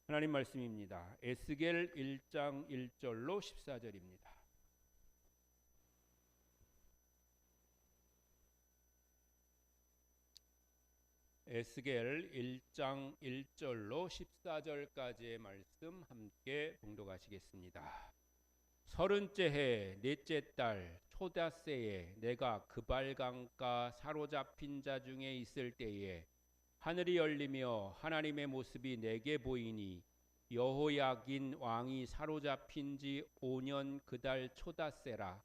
하나님 말씀입니다. 에스겔 1장 1절로 14절입니다. 에스겔 1장 1절로 14절까지의 말씀 함께 봉독하시겠습니다. 서른째 해 넷째 달 초닷새에 내가 그발강가 사로잡힌 자 중에 있을 때에 하늘이 열리며 하나님의 모습이 내게 보이니 여호야긴 왕이 사로잡힌 지 5년 그 달 초닷새라.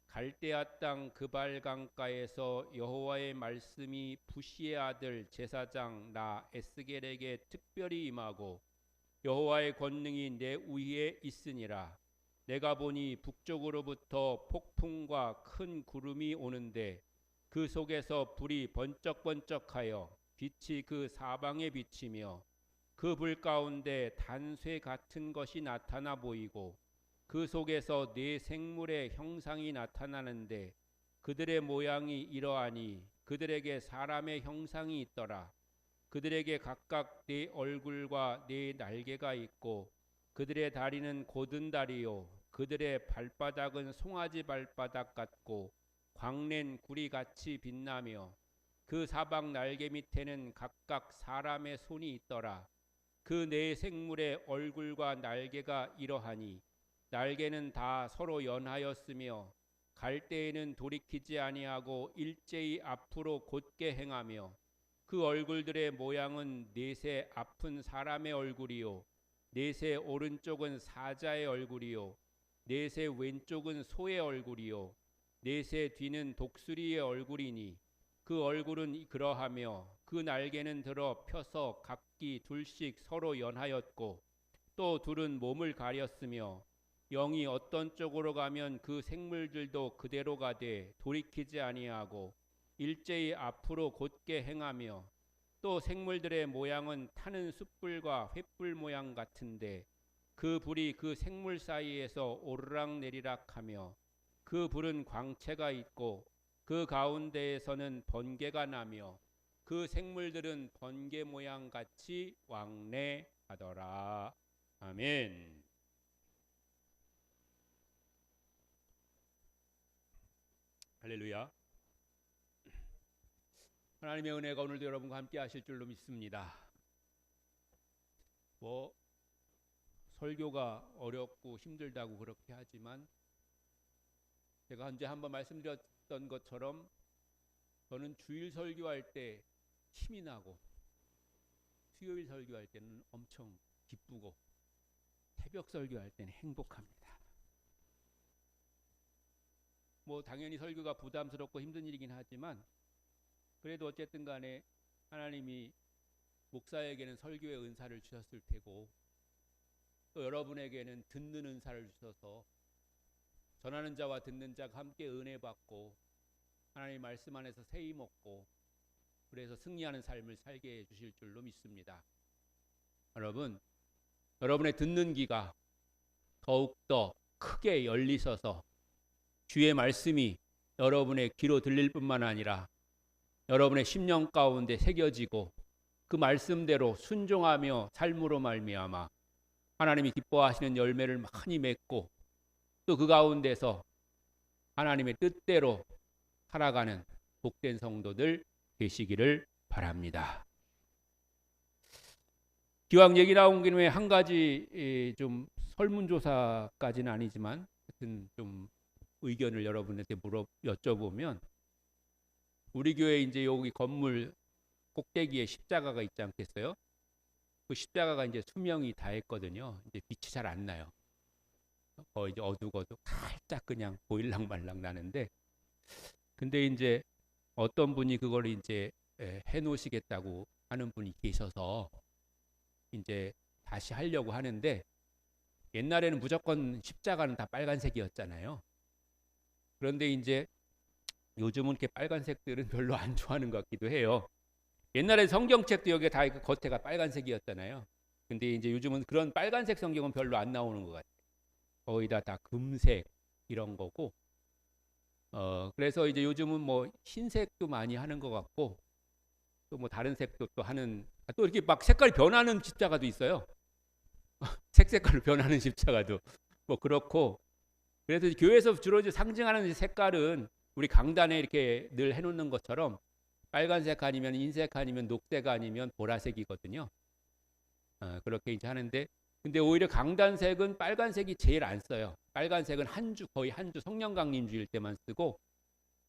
갈대아 땅 그발강가에서 여호와의 말씀이 부시의 아들 제사장 나 에스겔에게 특별히 임하고 여호와의 권능이 내 위에 있으니라. 내가 보니 북쪽으로부터 폭풍과 큰 구름이 오는데 그 속에서 불이 번쩍번쩍하여 빛이 그 사방에 비치며 그 불 가운데 단쇠 같은 것이 나타나 보이고 그 속에서 네 생물의 형상이 나타나는데 그들의 모양이 이러하니 그들에게 사람의 형상이 있더라. 그들에게 각각 네 얼굴과 네 날개가 있고 그들의 다리는 곧은 다리요 그들의 발바닥은 송아지 발바닥 같고 광낸 구리 같이 빛나며 그 사방 날개 밑에는 각각 사람의 손이 있더라. 그 네 생물의 얼굴과 날개가 이러하니 날개는 다 서로 연하였으며 갈 때에는 돌이키지 아니하고 일제히 앞으로 곧게 행하며 그 얼굴들의 모양은 넷의 앞은 사람의 얼굴이요 넷의 오른쪽은 사자의 얼굴이요 넷의 왼쪽은 소의 얼굴이요 넷의 뒤는 독수리의 얼굴이니 그 얼굴은 그러하며 그 날개는 들어 펴서 각기 둘씩 서로 연하였고 또 둘은 몸을 가렸으며 영이 어떤 쪽으로 가면 그 생물들도 그대로 가되 돌이키지 아니하고 일제히 앞으로 곧게 행하며 또 생물들의 모양은 타는 숯불과 횃불 모양 같은데 그 불이 그 생물 사이에서 오르락내리락하며 그 불은 광채가 있고 그 가운데에서는 번개가 나며 그 생물들은 번개 모양 같이 왕래하더라. 아멘. 할렐루야. 하나님의 은혜가 오늘도 여러분과 함께 하실 줄로 믿습니다. 설교가 어렵고 힘들다고 그렇게 하지만 제가 언제 한번 말씀드렸던 것처럼 저는 주일 설교할 때 힘이 나고 수요일 설교할 때는 엄청 기쁘고 새벽 설교할 때는 행복합니다. 당연히 설교가 부담스럽고 힘든 일이긴 하지만 그래도 어쨌든 간에 하나님이 목사에게는 설교의 은사를 주셨을 테고 또 여러분에게는 듣는 은사를 주셔서 전하는 자와 듣는 자가 함께 은혜 받고 하나님 말씀 안에서 세임 얻고 그래서 승리하는 삶을 살게 해 주실 줄로 믿습니다. 여러분의 듣는 귀가 더욱더 크게 열리셔서 주의 말씀이 여러분의 귀로 들릴 뿐만 아니라 여러분의 심령 가운데 새겨지고 그 말씀대로 순종하며 삶으로 말미암아 하나님이 기뻐하시는 열매를 많이 맺고 또 그 가운데서 하나님의 뜻대로 살아가는 복된 성도들 되시기를 바랍니다. 기왕 얘기 나온 김에 한 가지 좀 설문조사까지는 아니지만 하여튼 좀 의견을 여러분한테 여쭤보면 우리 교회 이제 여기 건물 꼭대기에 십자가가 있지 않겠어요? 그 십자가가 이제 수명이 다 했거든요. 이제 빛이 잘 안 나요. 거의 이제 어둑어둑 살짝 그냥 보일랑 말랑 나는데 근데 이제 어떤 분이 그걸 이제 해 놓으시겠다고 하는 분이 계셔서 이제 다시 하려고 하는데 옛날에는 무조건 십자가는 다 빨간색이었잖아요. 그런데 이제 요즘은 이렇게 빨간색들은 별로 안 좋아하는 것 같기도 해요. 옛날에 성경책도 여기 다 겉에가 빨간색이었잖아요. 근데 이제 요즘은 그런 빨간색 성경은 별로 안 나오는 것 같아요. 거의 다 금색 이런 거고 그래서 이제 요즘은 흰색도 많이 하는 것 같고 또 다른 색도 또 하는 또 이렇게 막 색깔이 변하는 십자가도 있어요. 색깔로 변하는 십자가도 뭐 그렇고, 그래서 교회에서 주로 이제 상징하는 색깔은 우리 강단에 이렇게 늘 해놓는 것처럼 빨간색 아니면 흰색 아니면 녹색 아니면 보라색이거든요. 그렇게 이제 하는데, 근데 오히려 강단색은 빨간색이 제일 안 써요. 빨간색은 거의 한 주 성령 강림주일 때만 쓰고,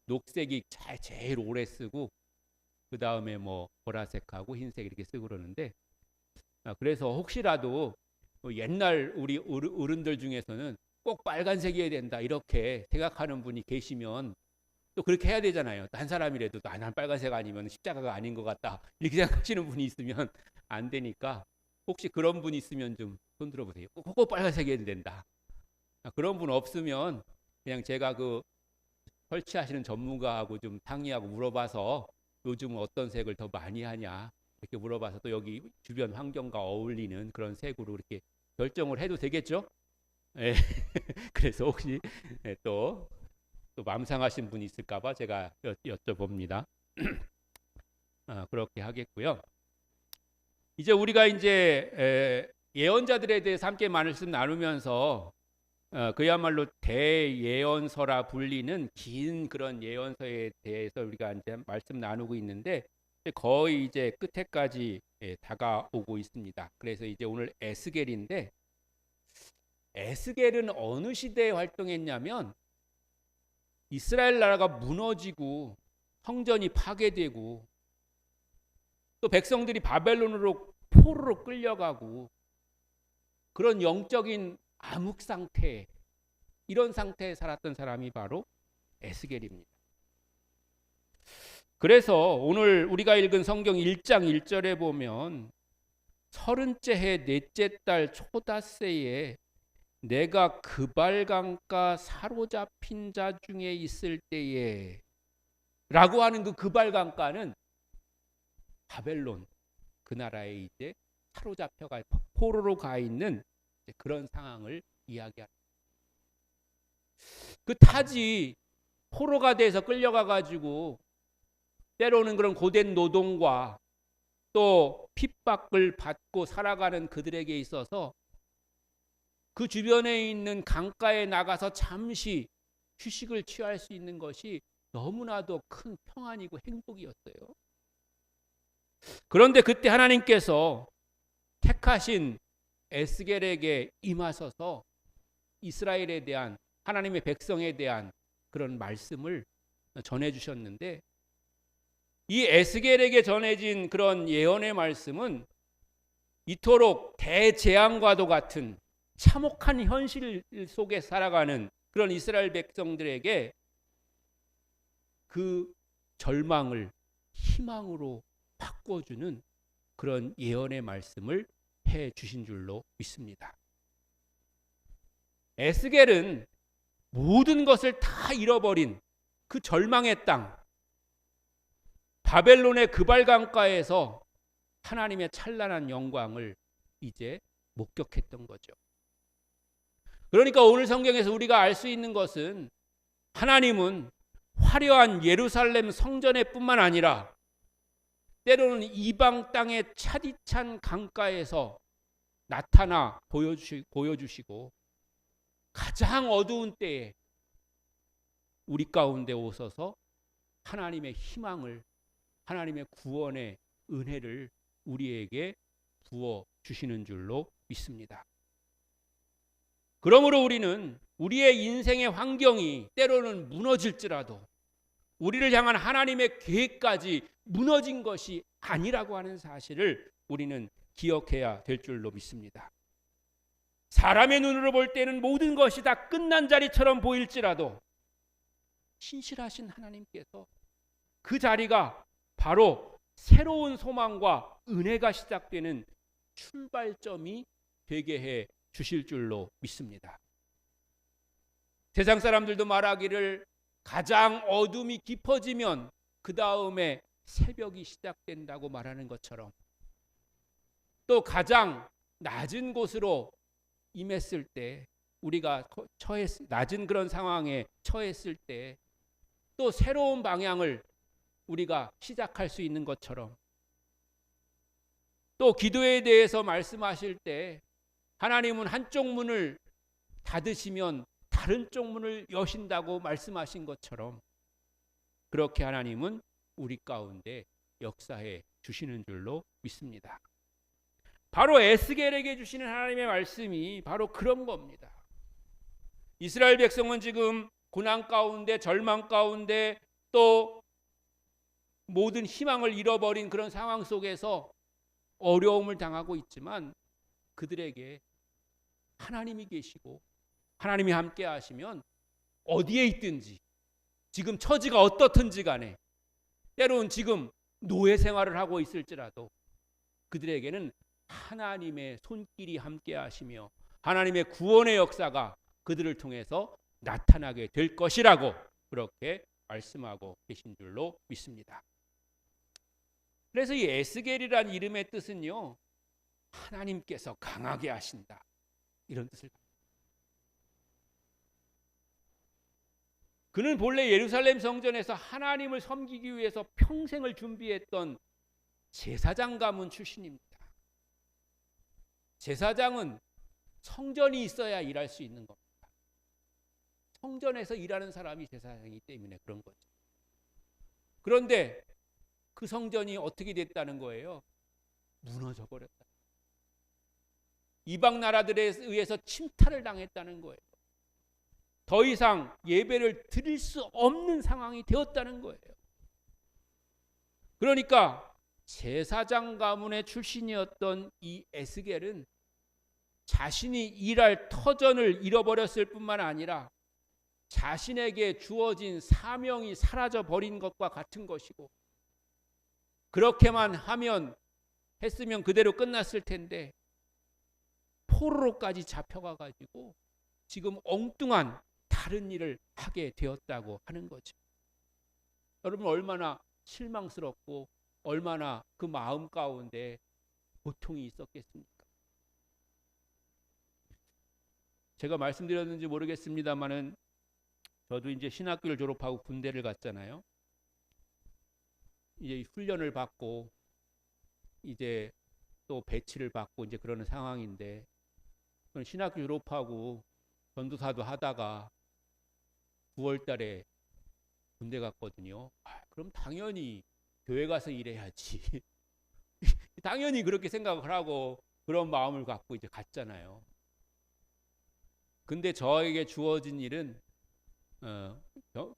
녹색이 제일 오래 쓰고, 그 다음에 뭐 보라색하고 흰색 이렇게 쓰고 그러는데, 그래서 혹시라도 옛날 우리 어른들 중에서는 꼭 빨간색이어야 된다 이렇게 생각하는 분이 계시면 또 그렇게 해야 되잖아요. 한 사람이라도 난 빨간색 아니면 십자가가 아닌 것 같다 이렇게 생각하시는 분이 있으면 안 되니까, 혹시 그런 분 있으면 좀 손 들어보세요. 꼭 빨간색이어야 된다. 그런 분 없으면 그냥 제가 그 설치하시는 전문가하고 좀 상의하고 물어봐서 요즘 어떤 색을 더 많이 하냐 이렇게 물어봐서 또 여기 주변 환경과 어울리는 그런 색으로 이렇게 결정을 해도 되겠죠? 예. 그래서 혹시 또 마음 상하신 분이 있을까봐 제가 여쭤봅니다. 그렇게 하겠고요. 이제 우리가 이제 예언자들에 대해서 함께 말씀 나누면서 그야말로 대예언서라 불리는 긴 그런 예언서에 대해서 우리가 이제 말씀 나누고 있는데, 거의 이제 끝에까지 다가오고 있습니다. 그래서 이제 오늘 에스겔인데, 에스겔은 어느 시대에 활동했냐면 이스라엘 나라가 무너지고 성전이 파괴되고 또 백성들이 바벨론으로 포로로 끌려가고 그런 영적인 암흑 상태, 이런 상태에 살았던 사람이 바로 에스겔입니다. 그래서 오늘 우리가 읽은 성경 1장 1절에 보면 30째 해 넷째 달 초닷새에 내가 그발강가 사로잡힌 자 중에 있을 때에 라고 하는 그 그발강가는 바벨론, 그 나라에 이제 사로잡혀가 포로로 가 있는 그런 상황을 이야기합니다. 그 타지 포로가 돼서 끌려가 가지고 때로는 그런 고된 노동과 또 핍박을 받고 살아가는 그들에게 있어서 그 주변에 있는 강가에 나가서 잠시 휴식을 취할 수 있는 것이 너무나도 큰 평안이고 행복이었어요. 그런데 그때 하나님께서 택하신 에스겔에게 임하셔서 이스라엘에 대한, 하나님의 백성에 대한 그런 말씀을 전해주셨는데, 이 에스겔에게 전해진 그런 예언의 말씀은 이토록 대재앙과도 같은 참혹한 현실 속에 살아가는 그런 이스라엘 백성들에게 그 절망을 희망으로 바꿔주는 그런 예언의 말씀을 해 주신 줄로 믿습니다. 에스겔은 모든 것을 다 잃어버린 그 절망의 땅 바벨론의 그발강가에서 하나님의 찬란한 영광을 이제 목격했던 거죠. 그러니까 오늘 성경에서 우리가 알 수 있는 것은 하나님은 화려한 예루살렘 성전에 뿐만 아니라 때로는 이방 땅의 차디찬 강가에서 나타나 보여주시고 가장 어두운 때에 우리 가운데 오셔서 하나님의 희망을, 하나님의 구원의 은혜를 우리에게 부어주시는 줄로 믿습니다. 그러므로 우리는 우리의 인생의 환경이 때로는 무너질지라도 우리를 향한 하나님의 계획까지 무너진 것이 아니라고 하는 사실을 우리는 기억해야 될 줄로 믿습니다. 사람의 눈으로 볼 때는 모든 것이 다 끝난 자리처럼 보일지라도 신실하신 하나님께서 그 자리가 바로 새로운 소망과 은혜가 시작되는 출발점이 되게 해 주실 줄로 믿습니다. 세상 사람들도 말하기를 가장 어둠이 깊어지면 그 다음에 새벽이 시작된다고 말하는 것처럼, 또 가장 낮은 곳으로 임했을 때, 우리가 낮은 그런 상황에 처했을 때 또 새로운 방향을 우리가 시작할 수 있는 것처럼, 또 기도에 대해서 말씀하실 때 하나님은 한쪽 문을 닫으시면 다른 쪽 문을 여신다고 말씀하신 것처럼 그렇게 하나님은 우리 가운데 역사해 주시는 줄로 믿습니다. 바로 에스겔에게 주시는 하나님의 말씀이 바로 그런 겁니다. 이스라엘 백성은 지금 고난 가운데, 절망 가운데, 또 모든 희망을 잃어버린 그런 상황 속에서 어려움을 당하고 있지만 그들에게 하나님이 계시고 하나님이 함께 하시면 어디에 있든지, 지금 처지가 어떻든지 간에, 때로는 지금 노예 생활을 하고 있을지라도 그들에게는 하나님의 손길이 함께 하시며 하나님의 구원의 역사가 그들을 통해서 나타나게 될 것이라고 그렇게 말씀하고 계신 줄로 믿습니다. 그래서 이 에스겔이란 이름의 뜻은요, 하나님께서 강하게 하신다, 이런 뜻을. 그는 본래 예루살렘 성전에서 하나님을 섬기기 위해서 평생을 준비했던 제사장 가문 출신입니다. 제사장은 성전이 있어야 일할 수 있는 겁니다. 성전에서 일하는 사람이 제사장이기 때문에 그런 거죠. 그런데 그 성전이 어떻게 됐다는 거예요? 무너져 버렸다. 이방 나라들에 의해서 침탈을 당했다는 거예요. 더 이상 예배를 드릴 수 없는 상황이 되었다는 거예요. 그러니까 제사장 가문의 출신이었던 이 에스겔은 자신이 일할 터전을 잃어버렸을 뿐만 아니라 자신에게 주어진 사명이 사라져 버린 것과 같은 것이고, 그렇게만 했으면 그대로 끝났을 텐데 포로로까지 잡혀가 가지고 지금 엉뚱한 다른 일을 하게 되었다고 하는 거죠. 여러분, 얼마나 실망스럽고 얼마나 그 마음 가운데 고통이 있었겠습니까? 제가 말씀드렸는지 모르겠습니다만은 저도 이제 신학교를 졸업하고 군대를 갔잖아요. 이제 훈련을 받고 이제 또 배치를 받고 이제 그러는 상황인데, 신학교 졸업하고 전도사도 하다가 9월 달에 군대 갔거든요. 그럼 당연히 교회 가서 일해야지. 당연히 그렇게 생각을 하고 그런 마음을 갖고 이제 갔잖아요. 근데 저에게 주어진 일은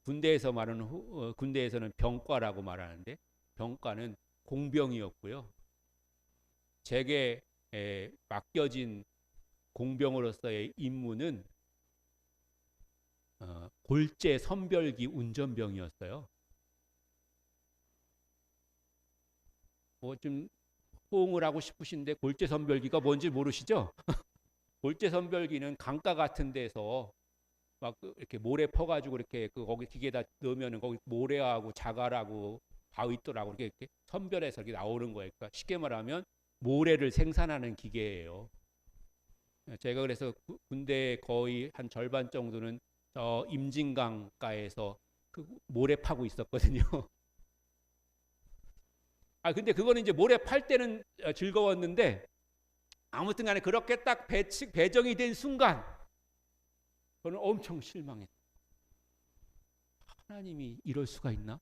군대에서 말하는 군대에서는 병과라고 말하는데, 병과는 공병이었고요. 제게 맡겨진 공병으로서의 임무는 골재 선별기 운전병이었어요. 좀 호응을 하고 싶으신데 골재 선별기가 뭔지 모르시죠? 골재 선별기는 강가 같은 데서 막 이렇게 모래 퍼가지고 이렇게 거기 기계에다 넣으면은 거기 모래하고 자갈하고 바위돌하고 이렇게 선별해서 이렇게 나오는 거예요. 그러니까 쉽게 말하면 모래를 생산하는 기계예요. 제가 그래서 군대 거의 한 절반 정도는 임진강가에서 그 모래 파고 있었거든요. 근데 그거는 이제 모래 팔 때는 즐거웠는데, 아무튼 간에 그렇게 딱 배정이 된 순간 저는 엄청 실망했어요. 하나님이 이럴 수가 있나?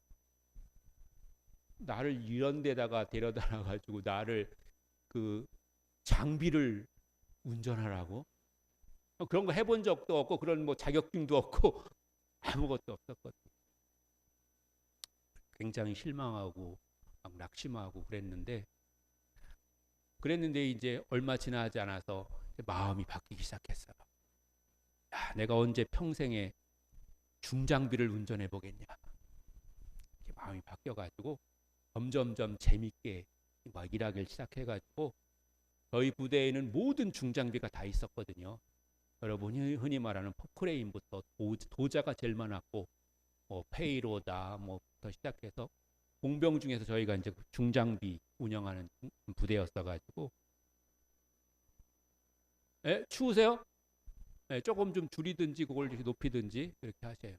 나를 이런 데다가 데려다 놔가지고 나를 그 장비를 운전하라고? 그런 거 해본 적도 없고 그런 뭐 자격증도 없고 아무것도 없었거든요. 굉장히 실망하고 막 낙심하고 그랬는데 이제 얼마 지나지 않아서 마음이 바뀌기 시작했어요. 야, 내가 언제 평생에 중장비를 운전해 보겠냐. 마음이 바뀌어가지고 점점점 재밌게 막 일하기 시작해가지고 저희 부대에는 모든 중장비가 다 있었거든요. 여러분이 흔히 말하는 포크레인부터 도자가 제일 많았고, 페이로다 뭐부터 시작해서 공병 중에서 저희가 이제 중장비 운영하는 부대였어가지고. 추우세요? 조금 좀 줄이든지 그걸 높이든지 그렇게 하세요.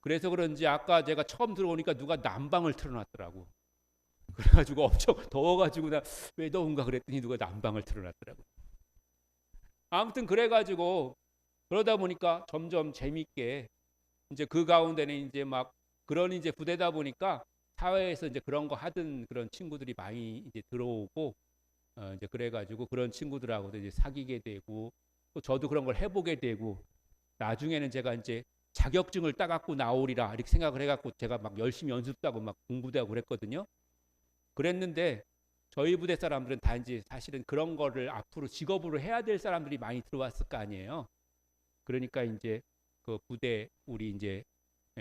그래서 그런지 아까 제가 처음 들어오니까 누가 난방을 틀어놨더라고. 그래가지고 엄청 더워가지고 나 왜 더운가 그랬더니 누가 난방을 틀어놨더라고. 아무튼 그래가지고 그러다 보니까 점점 재밌게 이제 그 가운데는 이제 막 그런 이제 부대다 보니까 사회에서 이제 그런 거 하던 그런 친구들이 많이 이제 들어오고 이제 그래가지고 그런 친구들하고도 이제 사귀게 되고 또 저도 그런 걸 해보게 되고 나중에는 제가 이제 자격증을 따갖고 나오리라 이렇게 생각을 해갖고 제가 막 열심히 연습도 하고 막 공부도 하고 그랬거든요. 그랬는데 저희 부대 사람들은 다 이제 사실은 그런 거를 앞으로 직업으로 해야 될 사람들이 많이 들어왔을 거 아니에요. 그러니까 이제 그 부대 우리 이제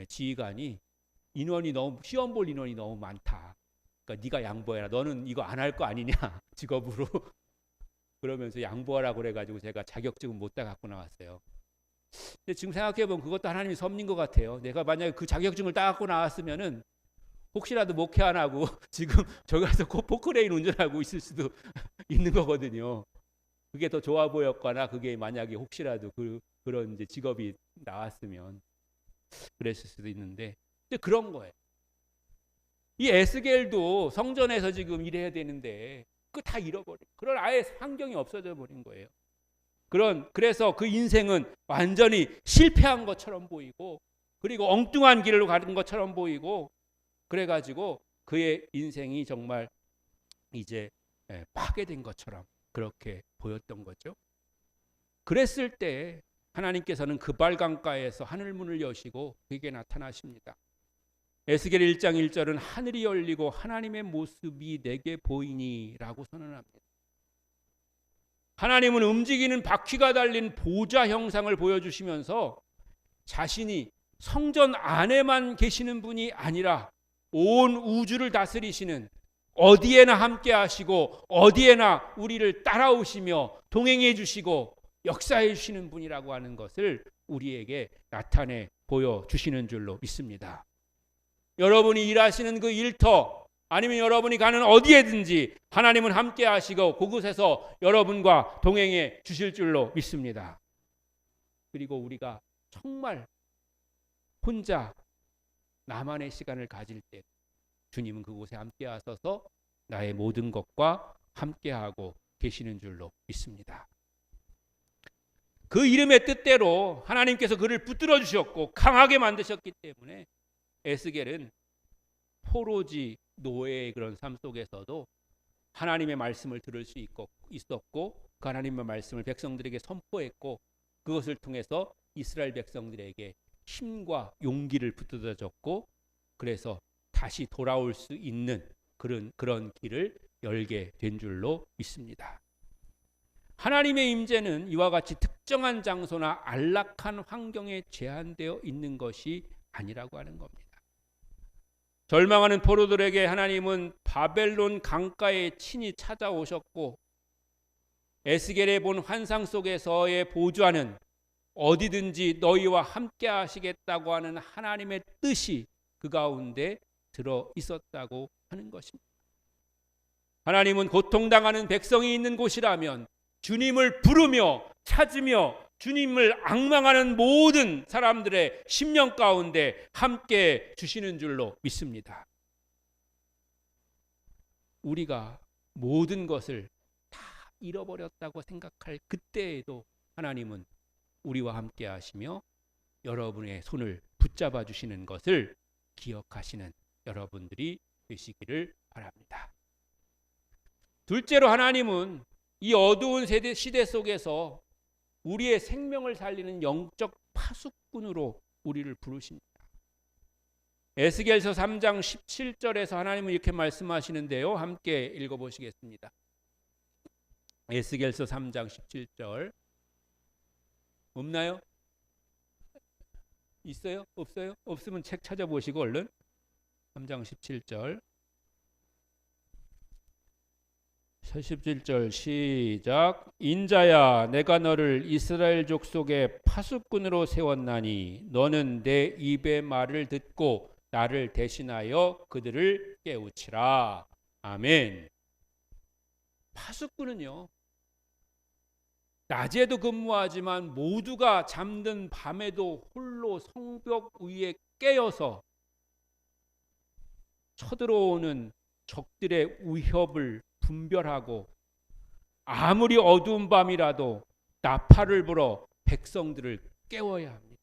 지휘관이 인원이 너무 시험 볼 인원이 너무 많다. 그러니까 네가 양보해라. 너는 이거 안 할 거 아니냐 직업으로. 그러면서 양보하라고 그래가지고 제가 자격증은 못 다 갖고 나왔어요. 근데 지금 생각해보면 그것도 하나님의 섭리인 것 같아요. 내가 만약에 그 자격증을 따 갖고 나왔으면은 혹시라도 목회 안 하고 지금 저기 가서 포크레인 운전하고 있을 수도 있는 거거든요. 그게 더 좋아 보였거나 그게 만약에 혹시라도 그런 이제 직업이 나왔으면 그랬을 수도 있는데, 근데 그런 거예요. 이 에스겔도 성전에서 지금 일해야 되는데 그 다 잃어버린, 그런 아예 환경이 없어져 버린 거예요. 그래서 그 인생은 완전히 실패한 것처럼 보이고 그리고 엉뚱한 길로 가는 것처럼 보이고 그래가지고 그의 인생이 정말 이제 파괴된 것처럼 그렇게 보였던 거죠. 그랬을 때 하나님께서는 그 발강가에서 하늘문을 여시고 그에게 나타나십니다. 에스겔 1장 1절은 하늘이 열리고 하나님의 모습이 내게 보이니 라고 선언합니다. 하나님은 움직이는 바퀴가 달린 보좌 형상을 보여주시면서 자신이 성전 안에만 계시는 분이 아니라 온 우주를 다스리시는, 어디에나 함께 하시고 어디에나 우리를 따라오시며 동행해 주시고 역사해 주시는 분이라고 하는 것을 우리에게 나타내 보여주시는 줄로 믿습니다. 여러분이 일하시는 그 일터 아니면 여러분이 가는 어디에든지 하나님은 함께 하시고 그곳에서 여러분과 동행해 주실 줄로 믿습니다. 그리고 우리가 정말 혼자 나만의 시간을 가질 때 주님은 그곳에 함께 하셔서 나의 모든 것과 함께하고 계시는 줄로 믿습니다. 그 이름의 뜻대로 하나님께서 그를 붙들어 주셨고 강하게 만드셨기 때문에 에스겔은 포로지 노예의 그런 삶 속에서도 하나님의 말씀을 들을 수 있었고 그 하나님의 말씀을 백성들에게 선포했고 그것을 통해서 이스라엘 백성들에게 힘과 용기를 붙들어 줬고 그래서 다시 돌아올 수 있는 그런 길을 열게 된 줄로 믿습니다. 하나님의 임재는 이와 같이 특정한 장소나 안락한 환경에 제한되어 있는 것이 아니라고 하는 겁니다. 절망하는 포로들에게 하나님은 바벨론 강가에 친히 찾아오셨고 에스겔에 본 환상 속에서의 보좌는 어디든지 너희와 함께 하시겠다고 하는 하나님의 뜻이 그 가운데 들어 있었다고 하는 것입니다. 하나님은 고통당하는 백성이 있는 곳이라면 주님을 부르며 찾으며 주님을 앙망하는 모든 사람들의 심령 가운데 함께 주시는 줄로 믿습니다. 우리가 모든 것을 다 잃어버렸다고 생각할 그때에도 하나님은 우리와 함께 하시며 여러분의 손을 붙잡아 주시는 것을 기억하시는 여러분들이 되시기를 바랍니다. 둘째로 하나님은 이 어두운 시대 속에서 우리의 생명을 살리는 영적 파수꾼으로 우리를 부르십니다. 에스겔서 3장 17절에서 하나님은 이렇게 말씀하시는데요. 함께 읽어보시겠습니다. 에스겔서 3장 17절 없나요? 있어요? 없어요? 없으면 책 찾아보시고 얼른 3장 17절 17절 시작. 인자야 내가 너를 이스라엘 족속의 파수꾼으로 세웠나니 너는 내 입의 말을 듣고 나를 대신하여 그들을 깨우치라. 아멘. 파수꾼은요 낮에도 근무하지만 모두가 잠든 밤에도 홀로 성벽 위에 깨어서 쳐들어오는 적들의 위협을 분별하고 아무리 어두운 밤이라도 나팔을 불어 백성들을 깨워야 합니다.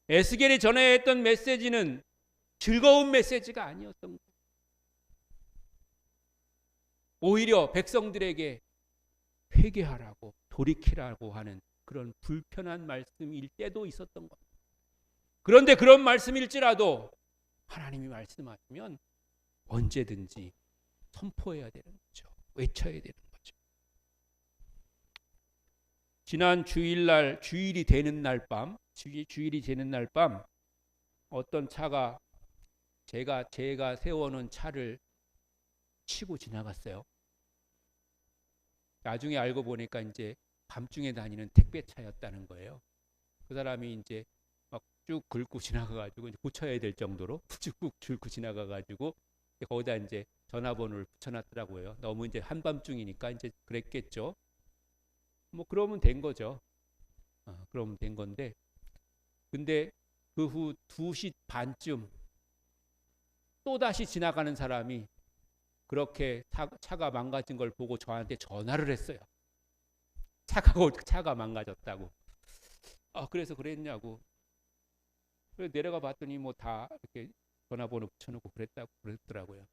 에스겔이 전해했던 메시지는 즐거운 메시지가 아니었던 거예요. 오히려 백성들에게 회개하라고 돌이키라고 하는 그런 불편한 말씀일 때도 있었던 겁니다. 그런데 그런 말씀일지라도 하나님이 말씀하시면 언제든지 선포해야 되는 거죠. 외쳐야 되는 거죠. 지난 주일이 되는 날 밤 어떤 차가 제가 세워놓은 차를 치고 지나갔어요. 나중에 알고 보니까 이제 밤중에 다니는 택배차였다는 거예요. 그 사람이 이제 막 쭉 긁고 지나가가지고 이제 고쳐야 될 정도로 쭉 긁고 지나가가지고 거기다 이제 전화번호를 붙여놨더라고요. 너무 이제 한밤중이니까 이제 그랬겠죠. 뭐 그러면 된 거죠. 그러면 된 건데, 근데 그 후 2시 반쯤 또 다시 지나가는 사람이 그렇게 차가 망가진 걸 보고 저한테 전화를 했어요. 차가 망가졌다고. 그래서 그랬냐고. 그래서 내려가 봤더니 뭐 다 이렇게 전화번호 붙여놓고 그랬더라고요.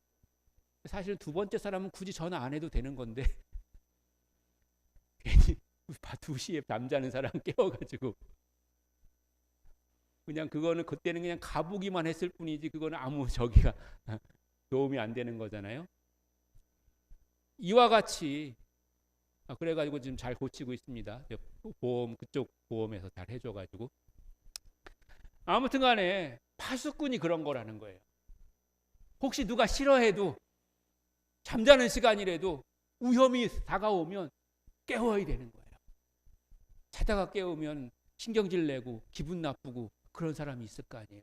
사실 두 번째 사람은 굳이 전화 안 해도 되는 건데 괜히 2시에 잠자는 사람 깨워가지고 그냥 그거는 그때는 그냥 가보기만 했을 뿐이지 그거는 아무 저기가 도움이 안 되는 거잖아요. 이와 같이 그래가지고 지금 잘 고치고 있습니다. 그쪽 보험에서 잘 해줘가지고. 아무튼간에 파수꾼이 그런 거라는 거예요. 혹시 누가 싫어해도 잠자는 시간이라도 위험이 다가오면 깨워야 되는 거예요. 자다가 깨우면 신경질 내고 기분 나쁘고 그런 사람이 있을 거 아니에요.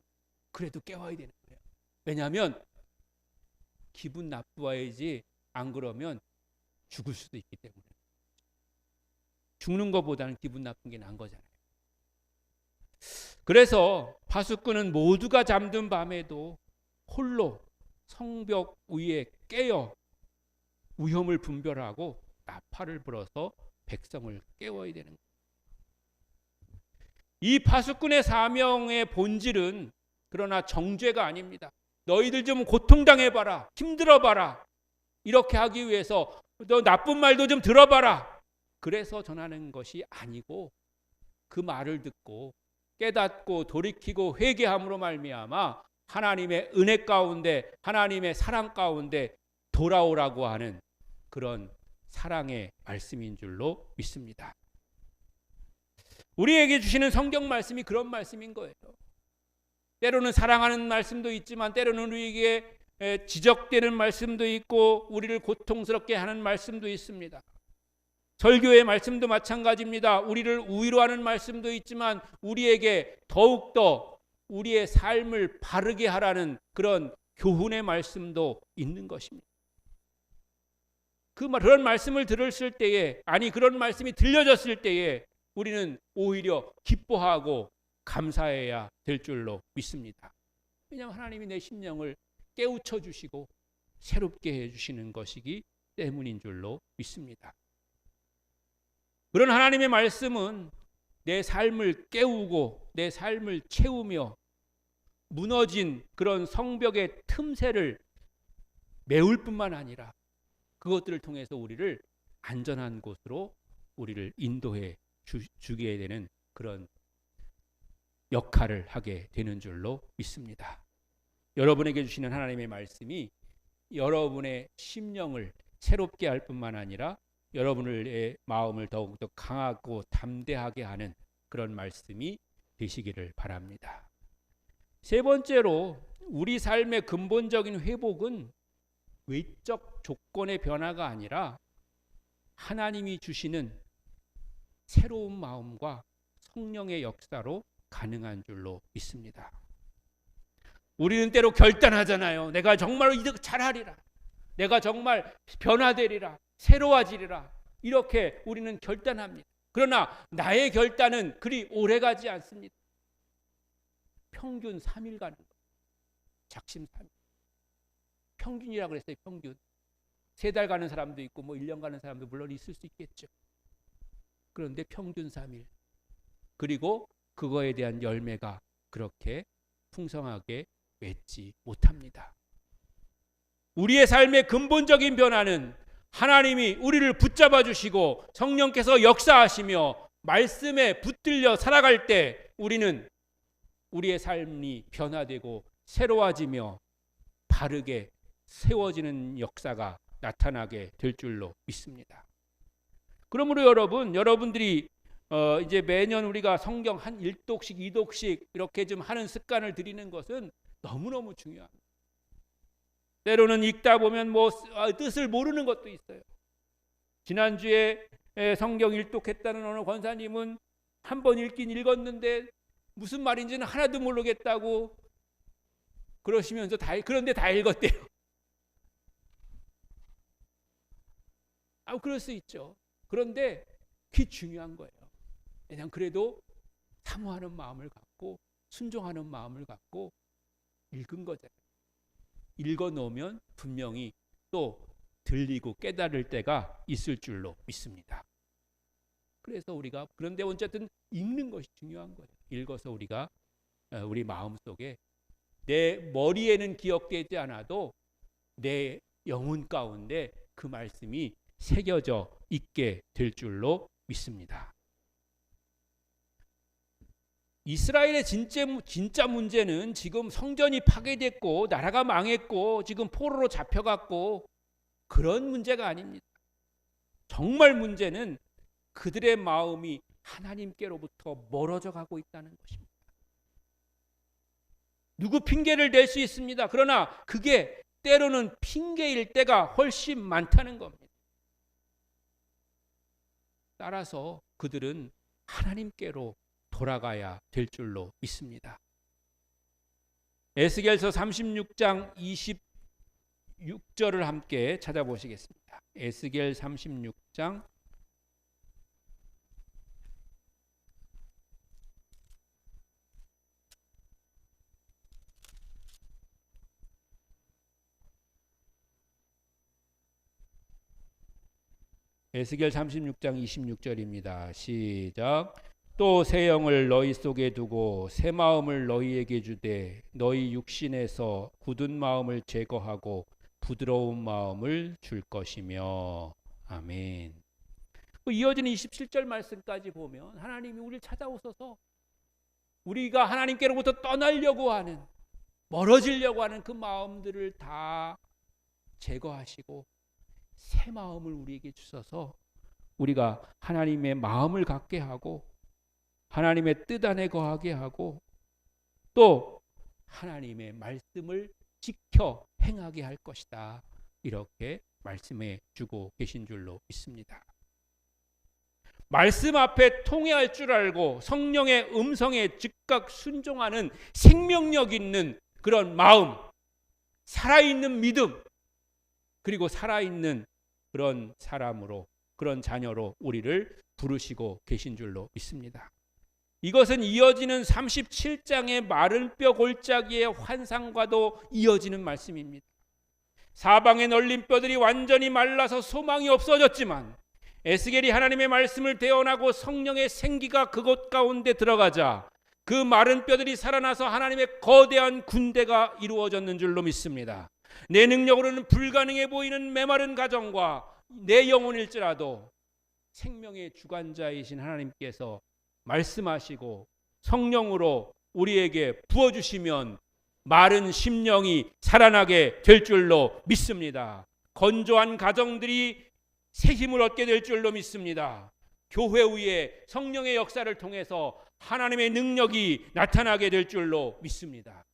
그래도 깨워야 되는 거예요. 왜냐하면 기분 나빠야지, 안 그러면 죽을 수도 있기 때문에. 죽는 것보다는 기분 나쁜 게 나은 거잖아요. 그래서 파수꾼은 모두가 잠든 밤에도 홀로 성벽 위에 깨어 위험을 분별하고 나팔을 불어서 백성을 깨워야 되는 거예요. 이 파수꾼의 사명의 본질은 그러나 정죄가 아닙니다. 너희들 좀 고통당해봐라, 힘들어봐라, 이렇게 하기 위해서 너 나쁜 말도 좀 들어봐라, 그래서 전하는 것이 아니고, 그 말을 듣고 깨닫고 돌이키고 회개함으로 말미암아 하나님의 은혜 가운데, 하나님의 사랑 가운데 돌아오라고 하는 그런 사랑의 말씀인 줄로 믿습니다. 우리에게 주시는 성경 말씀이 그런 말씀인 거예요. 때로는 사랑하는 말씀도 있지만 때로는 우리에게 지적되는 말씀도 있고 우리를 고통스럽게 하는 말씀도 있습니다. 설교의 말씀도 마찬가지입니다. 우리를 위로하는 말씀도 있지만 우리에게 더욱더 우리의 삶을 바르게 하라는 그런 교훈의 말씀도 있는 것입니다. 그런 말씀을 들었을 때에, 그런 말씀이 들려졌을 때에 우리는 오히려 기뻐하고 감사해야 될 줄로 믿습니다. 왜냐하면 하나님이 내 심령을 깨우쳐 주시고 새롭게 해주시는 것이기 때문인 줄로 믿습니다. 그런 하나님의 말씀은 내 삶을 깨우고 내 삶을 채우며 무너진 그런 성벽의 틈새를 메울 뿐만 아니라 그것들을 통해서 우리를 안전한 곳으로 우리를 인도해 주게 되는 그런 역할을 하게 되는 줄로 믿습니다. 여러분에게 주시는 하나님의 말씀이 여러분의 심령을 새롭게 할 뿐만 아니라 여러분의 마음을 더욱더 강하고 담대하게 하는 그런 말씀이 되시기를 바랍니다. 세 번째로, 우리 삶의 근본적인 회복은 외적 조건의 변화가 아니라 하나님이 주시는 새로운 마음과 성령의 역사로 가능한 줄로 믿습니다. 우리는 때로 결단하잖아요. 내가 정말 잘하리라, 내가 정말 변화되리라, 새로워지리라, 이렇게 우리는 결단합니다. 그러나 나의 결단은 그리 오래가지 않습니다. 평균 3일 가는 거예요. 작심 3일. 평균이라고 그랬어요. 평균 3달 가는 사람도 있고 뭐 1년 가는 사람도 물론 있을 수 있겠죠. 그런데 평균 3일. 그리고 그거에 대한 열매가 그렇게 풍성하게 맺지 못합니다. 우리의 삶의 근본적인 변화는 하나님이 우리를 붙잡아 주시고 성령께서 역사하시며 말씀에 붙들려 살아갈 때 우리는 우리의 삶이 변화되고 새로워지며 바르게 세워지는 역사가 나타나게 될 줄로 믿습니다. 그러므로 여러분들이 이제 매년 우리가 성경 한 1독씩 2독씩 이렇게 좀 하는 습관을 들이는 것은 너무너무 중요합니다. 때로는 읽다 보면 뭐 뜻을 모르는 것도 있어요. 지난주에 성경 1독했다는 어느 권사님은 한 번 읽긴 읽었는데 무슨 말인지는 하나도 모르겠다고 그러시면서 그런데 다 읽었대요. 그럴 수 있죠. 그런데 그게 중요한 거예요. 그냥 그래도 사모하는 마음을 갖고 순종하는 마음을 갖고 읽은 거잖아요. 읽어 놓으면 분명히 또 들리고 깨달을 때가 있을 줄로 믿습니다. 그래서 우리가 그런데 어쨌든 읽는 것이 중요한 거예요. 읽어서 우리가 우리 마음속에 내 머리에는 기억되지 않아도 내 영혼 가운데 그 말씀이 새겨져 있게 될 줄로 믿습니다. 이스라엘의 진짜 문제는 지금 성전이 파괴됐고 나라가 망했고 지금 포로로 잡혀갔고 그런 문제가 아닙니다. 정말 문제는 그들의 마음이 하나님께로부터 멀어져 가고 있다는 것입니다. 누구 핑계를 댈 수 있습니다. 그러나 그게 때로는 핑계일 때가 훨씬 많다는 겁니다. 따라서 그들은 하나님께로 돌아가야 될 줄로 믿습니다. 에스겔서 36장 26절을 함께 찾아보시겠습니다. 에스겔 36장 에스겔 36장 26절입니다. 시작. 또 새 영을 너희 속에 두고 새 마음을 너희에게 주되 너희 육신에서 굳은 마음을 제거하고 부드러운 마음을 줄 것이며. 아멘. 이어지는 27절 말씀까지 보면 하나님이 우리를 찾아오셔서 우리가 하나님께로부터 떠나려고 하는 멀어지려고 하는 그 마음들을 다 제거하시고 새 마음을 우리에게 주셔서 우리가 하나님의 마음을 갖게 하고 하나님의 뜻 안에 거하게 하고 또 하나님의 말씀을 지켜 행하게 할 것이다. 이렇게 말씀해 주고 계신 줄로 믿습니다. 말씀 앞에 통회할 줄 알고 성령의 음성에 즉각 순종하는 생명력 있는 그런 마음, 살아있는 믿음, 그리고 살아있는 그런 사람으로, 그런 자녀로 우리를 부르시고 계신 줄로 믿습니다. 이것은 이어지는 37장의 마른 뼈 골짜기의 환상과도 이어지는 말씀입니다. 사방에 널린 뼈들이 완전히 말라서 소망이 없어졌지만 에스겔이 하나님의 말씀을 대언하고 성령의 생기가 그곳 가운데 들어가자 그 마른 뼈들이 살아나서 하나님의 거대한 군대가 이루어졌는 줄로 믿습니다. 내 능력으로는 불가능해 보이는 메마른 가정과 내 영혼일지라도 생명의 주관자이신 하나님께서 말씀하시고 성령으로 우리에게 부어주시면 마른 심령이 살아나게 될 줄로 믿습니다. 건조한 가정들이 새 힘을 얻게 될 줄로 믿습니다. 교회 위에 성령의 역사를 통해서 하나님의 능력이 나타나게 될 줄로 믿습니다.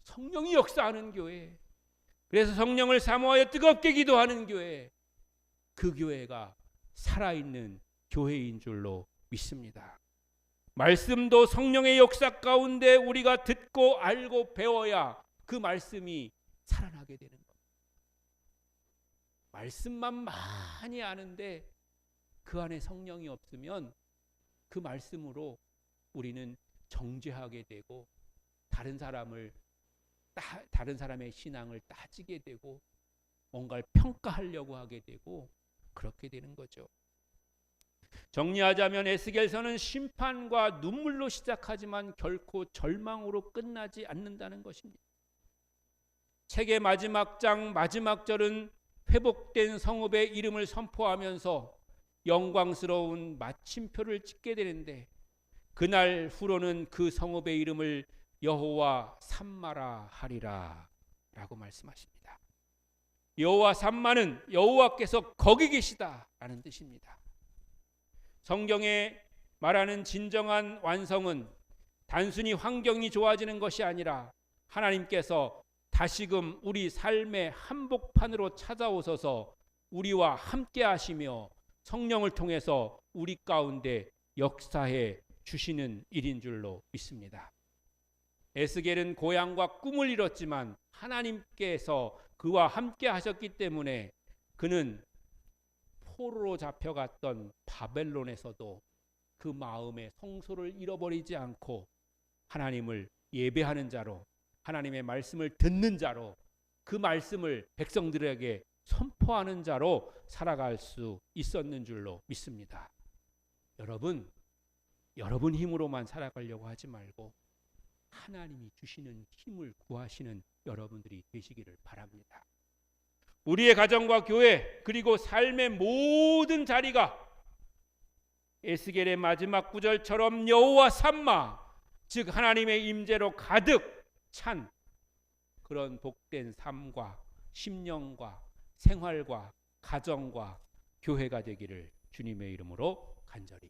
성령이 역사하는 교회, 그래서 성령을 사모하여 뜨겁게 기도하는 교회, 그 교회가 살아있는 교회인 줄로 믿습니다. 말씀도 성령의 역사 가운데 우리가 듣고 알고 배워야 그 말씀이 살아나게 되는 겁니다. 말씀만 많이 아는데 그 안에 성령이 없으면 그 말씀으로 우리는 정죄하게 되고 다른 사람의 신앙을 따지게 되고 뭔가를 평가하려고 하게 되고 그렇게 되는 거죠. 정리하자면 에스겔서는 심판과 눈물로 시작하지만 결코 절망으로 끝나지 않는다는 것입니다. 책의 마지막 장 마지막 절은 회복된 성읍의 이름을 선포하면서 영광스러운 마침표를 찍게 되는데, 그날 후로는 그 성읍의 이름을 여호와 삼마라 하리라 라고 말씀하십니다. 여호와 삼마는 여호와께서 거기 계시다라는 뜻입니다. 성경에 말하는 진정한 완성은 단순히 환경이 좋아지는 것이 아니라 하나님께서 다시금 우리 삶의 한복판으로 찾아오셔서 우리와 함께 하시며 성령을 통해서 우리 가운데 역사해 주시는 일인 줄로 믿습니다. 에스겔은 고향과 꿈을 이뤘지만 하나님께서 그와 함께 하셨기 때문에 그는 포로로 잡혀갔던 바벨론에서도 그 마음의 성소를 잃어버리지 않고 하나님을 예배하는 자로, 하나님의 말씀을 듣는 자로, 그 말씀을 백성들에게 선포하는 자로 살아갈 수 있었는 줄로 믿습니다. 여러분 힘으로만 살아가려고 하지 말고 하나님이 주시는 힘을 구하시는 여러분들이 되시기를 바랍니다. 우리의 가정과 교회 그리고 삶의 모든 자리가 에스겔의 마지막 구절처럼 여호와 삼마, 즉 하나님의 임재로 가득 찬 그런 복된 삶과 심령과 생활과 가정과 교회가 되기를 주님의 이름으로 간절히